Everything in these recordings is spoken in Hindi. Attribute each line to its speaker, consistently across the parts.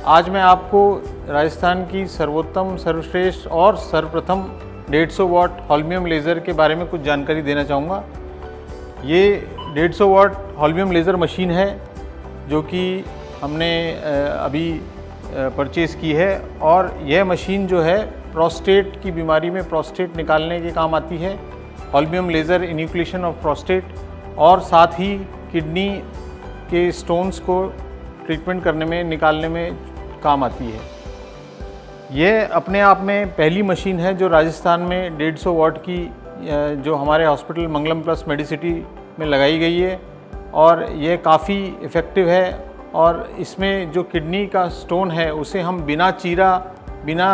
Speaker 1: आज मैं आपको राजस्थान की सर्वोत्तम, सर्वश्रेष्ठ और सर्वप्रथम 150 वाट हॉल्मियम लेज़र के बारे में कुछ जानकारी देना चाहूँगा। ये 150 वाट हॉल्मियम लेज़र मशीन है जो कि हमने अभी परचेज़ की है और यह मशीन जो है प्रोस्टेट की बीमारी में प्रोस्टेट निकालने के काम आती है। हॉल्मियम लेज़र इन्यूक्लिएशन ऑफ प्रोस्टेट और साथ ही किडनी के स्टोन्स को ट्रीटमेंट करने में, निकालने में काम आती है। यह अपने आप में पहली मशीन है जो राजस्थान में 150 वाट की जो हमारे हॉस्पिटल मंगलम प्लस मेडिसिटी में लगाई गई है और यह काफ़ी इफ़ेक्टिव है। और इसमें जो किडनी का स्टोन है उसे हम बिना चीरा, बिना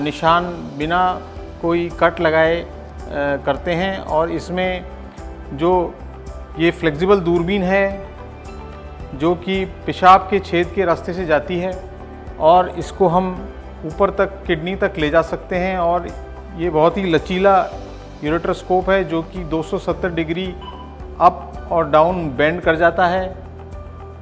Speaker 1: निशान, बिना कोई कट लगाए करते हैं। और इसमें जो ये फ्लेक्सिबल दूरबीन है जो कि पेशाब के छेद के रास्ते से जाती है और इसको हम ऊपर तक किडनी तक ले जा सकते हैं। और ये बहुत ही लचीला यूरेट्रोस्कोप है जो कि 270 डिग्री अप और डाउन बेंड कर जाता है।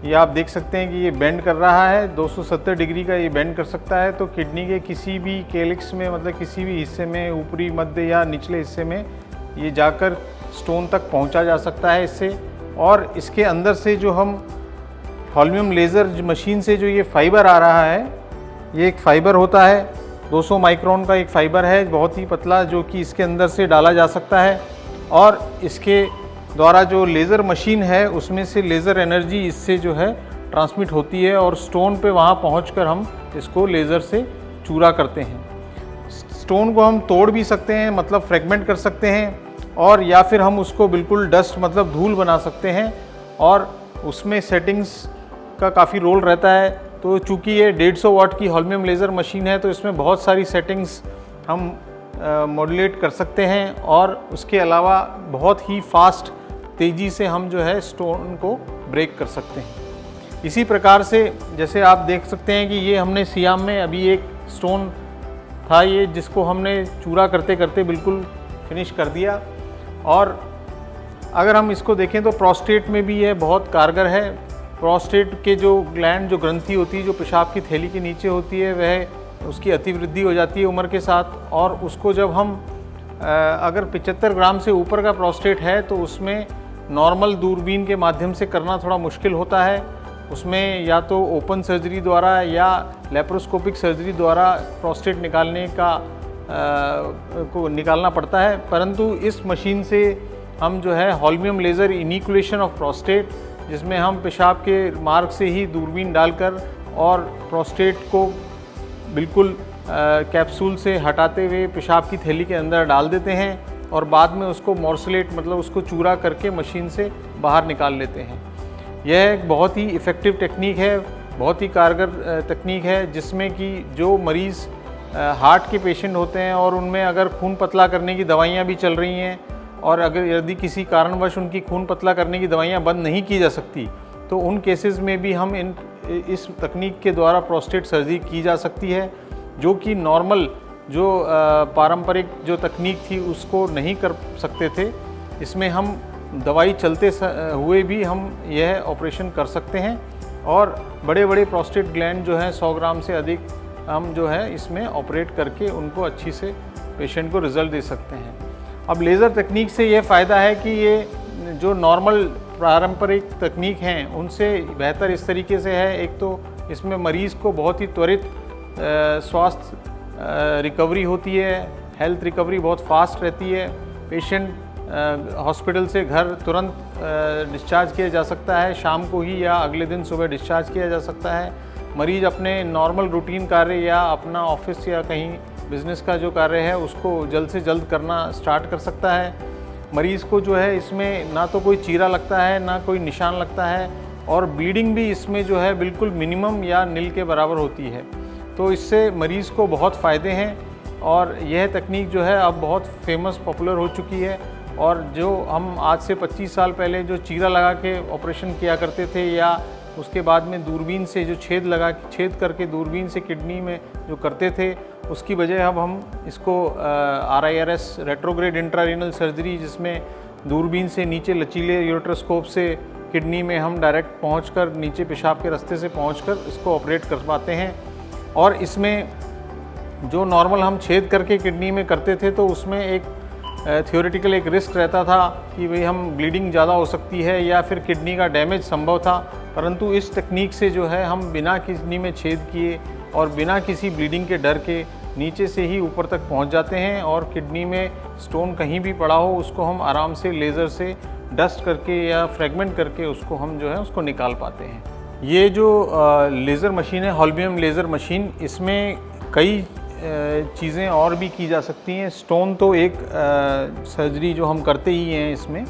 Speaker 1: ये आप देख सकते हैं कि ये बेंड कर रहा है, 270 डिग्री का ये बेंड कर सकता है। तो किडनी के किसी भी कैलिक्स में, मतलब किसी भी हिस्से में, ऊपरी, मध्य या निचले हिस्से में ये जाकर स्टोन तक पहुंचा जा सकता है इससे। और इसके अंदर से जो हम हॉल्मियम लेज़र मशीन से जो ये फाइबर आ रहा है, ये एक फ़ाइबर होता है, 200 माइक्रोन का एक फ़ाइबर है, बहुत ही पतला, जो कि इसके अंदर से डाला जा सकता है। और इसके द्वारा जो लेज़र मशीन है उसमें से लेज़र एनर्जी इससे जो है ट्रांसमिट होती है और स्टोन पे वहाँ पहुँचकर हम इसको लेज़र से चूरा करते हैं। स्टोन को हम तोड़ भी सकते हैं, मतलब फ्रेगमेंट कर सकते हैं, और या फिर हम उसको बिल्कुल डस्ट, मतलब धूल बना सकते हैं। और उसमें सेटिंग्स का काफ़ी रोल रहता है। तो चूँकि ये 150 वाट की हॉल्मियम लेज़र मशीन है तो इसमें बहुत सारी सेटिंग्स हम मॉड्यूलेट कर सकते हैं और उसके अलावा बहुत ही फास्ट, तेज़ी से हम जो है स्टोन को ब्रेक कर सकते हैं। इसी प्रकार से जैसे आप देख सकते हैं कि ये हमने सियाम में अभी एक स्टोन था ये, जिसको हमने चूरा करते करते बिल्कुल फिनिश कर दिया। और अगर हम इसको देखें तो प्रोस्टेट में भी यह बहुत कारगर है। प्रोस्टेट के जो ग्लैंड, जो ग्रंथि होती है, जो पेशाब की थैली के नीचे होती है, वह उसकी अतिवृद्धि हो जाती है उम्र के साथ। और उसको जब हम अगर 75 ग्राम से ऊपर का प्रोस्टेट है तो उसमें नॉर्मल दूरबीन के माध्यम से करना थोड़ा मुश्किल होता है। उसमें या तो ओपन सर्जरी द्वारा या लेप्रोस्कोपिक सर्जरी द्वारा प्रोस्टेट निकालने का को निकालना पड़ता है। परंतु इस मशीन से हम जो है हॉल्मियम लेज़र इन्यूक्लिएशन ऑफ प्रोस्टेट, जिसमें हम पेशाब के मार्ग से ही दूरबीन डालकर और प्रोस्टेट को बिल्कुल कैप्सूल से हटाते हुए पेशाब की थैली के अंदर डाल देते हैं और बाद में उसको मॉर्सलेट, मतलब उसको चूरा करके मशीन से बाहर निकाल लेते हैं। यह एक बहुत ही इफ़ेक्टिव टेक्निक है, बहुत ही कारगर तकनीक है, जिसमें कि जो मरीज़ हार्ट के पेशेंट होते हैं और उनमें अगर खून पतला करने की दवाइयाँ भी चल रही हैं और अगर यदि किसी कारणवश उनकी खून पतला करने की दवाइयाँ बंद नहीं की जा सकती तो उन केसेस में भी हम इस तकनीक के द्वारा प्रोस्टेट सर्जरी की जा सकती है, जो कि नॉर्मल जो पारंपरिक जो तकनीक थी उसको नहीं कर सकते थे। इसमें हम दवाई चलते हुए भी हम यह ऑपरेशन कर सकते हैं और बड़े बड़े प्रोस्टेट ग्लैंड जो हैं 100 ग्राम से अधिक हम जो है इसमें ऑपरेट करके उनको अच्छी से पेशेंट को रिज़ल्ट दे सकते हैं। अब लेज़र तकनीक से ये फ़ायदा है कि ये जो नॉर्मल पारंपरिक तकनीक हैं उनसे बेहतर इस तरीके से है, एक तो इसमें मरीज़ को बहुत ही त्वरित स्वास्थ्य रिकवरी होती है, हेल्थ रिकवरी बहुत फास्ट रहती है। पेशेंट हॉस्पिटल से घर तुरंत डिस्चार्ज किया जा सकता है, शाम को ही या अगले दिन सुबह डिस्चार्ज किया जा सकता है। मरीज़ अपने नॉर्मल रूटीन कार्य या अपना ऑफिस या कहीं बिज़नेस का जो कार्य है उसको जल्द से जल्द करना स्टार्ट कर सकता है। मरीज़ को जो है इसमें ना तो कोई चीरा लगता है, ना कोई निशान लगता है, और ब्लीडिंग भी इसमें जो है बिल्कुल मिनिमम या नील के बराबर होती है। तो इससे मरीज़ को बहुत फ़ायदे हैं और यह तकनीक जो है अब बहुत फेमस, पॉपुलर हो चुकी है। और जो हम आज से 25 साल पहले जो चीरा लगा के ऑपरेशन किया करते थे या उसके बाद में दूरबीन से जो छेद करके दूरबीन से किडनी में जो करते थे, उसकी वजह अब हम इसको RIRS रेट्रोग्रेड इंट्रारेनल सर्जरी, जिसमें दूरबीन से नीचे लचीले यूरेट्रोस्कोप से किडनी में हम डायरेक्ट पहुंचकर नीचे पेशाब के रास्ते से पहुंचकर इसको ऑपरेट कर पाते हैं। और इसमें जो नॉर्मल हम छेद करके किडनी में करते थे तो उसमें एक थियोरेटिकल एक रिस्क रहता था कि भाई हम ब्लीडिंग ज़्यादा हो सकती है या फिर किडनी का डैमेज संभव था, परंतु इस टेक्निक से जो है हम बिना किडनी में छेद किए और बिना किसी ब्लीडिंग के डर के नीचे से ही ऊपर तक पहुंच जाते हैं और किडनी में स्टोन कहीं भी पड़ा हो उसको हम आराम से लेज़र से डस्ट करके या फ्रेगमेंट करके उसको हम जो है उसको निकाल पाते हैं। ये जो लेज़र मशीन है, हॉल्बियम लेज़र मशीन, इसमें कई चीज़ें और भी की जा सकती हैं। स्टोन तो एक सर्जरी जो हम करते ही हैं इसमें,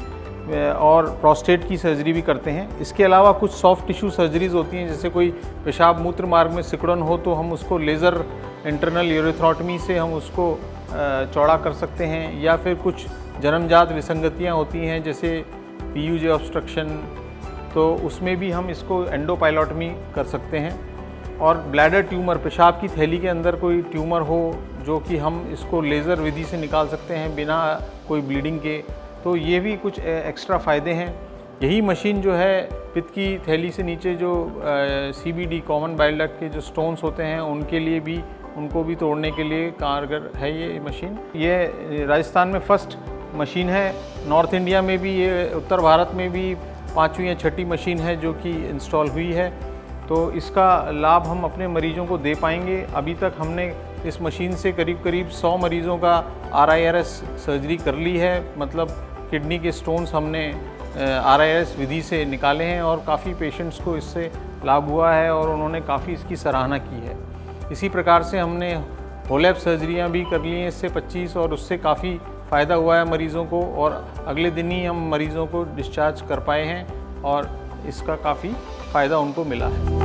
Speaker 1: और प्रोस्टेट की सर्जरी भी करते हैं। इसके अलावा कुछ सॉफ्ट टिश्यू सर्जरीज होती हैं, जैसे कोई पेशाब मूत्र मार्ग में सिकुड़न हो तो हम उसको लेज़र इंटरनल यूरेथ्रोटमी से हम उसको चौड़ा कर सकते हैं, या फिर कुछ जन्मजात विसंगतियाँ होती हैं जैसे पीयूजे ऑब्स्ट्रक्शन, तो उसमें भी हम इसको एंडोपाइलोटमी कर सकते हैं। और ब्लैडर ट्यूमर, पेशाब की थैली के अंदर कोई ट्यूमर हो जो कि हम इसको लेज़र विधि से निकाल सकते हैं बिना कोई ब्लीडिंग के, तो ये भी कुछ एक्स्ट्रा फ़ायदे हैं। यही मशीन जो है पित्त की थैली से नीचे जो CBD कॉमन बाइल डक्ट के जो स्टोन्स होते हैं उनके लिए भी, उनको भी तोड़ने के लिए कारगर है ये मशीन। ये राजस्थान में फर्स्ट मशीन है। नॉर्थ इंडिया में भी, ये उत्तर भारत में भी 5वीं या 6ठी मशीन है जो कि इंस्टॉल हुई है, तो इसका लाभ हम अपने मरीजों को दे पाएंगे। अभी तक हमने इस मशीन से करीब 100 मरीज़ों का RIRS सर्जरी कर ली है, मतलब किडनी के स्टोन्स हमने RIRS विधि से निकाले हैं और काफ़ी पेशेंट्स को इससे लाभ हुआ है और उन्होंने काफ़ी इसकी सराहना की है। इसी प्रकार से हमने होलैप सर्जरियाँ भी कर ली हैं इससे 25, और उससे काफ़ी फ़ायदा हुआ है मरीज़ों को, और अगले दिन ही हम मरीज़ों को डिस्चार्ज कर पाए हैं और इसका काफ़ी फ़ायदा उनको मिला है।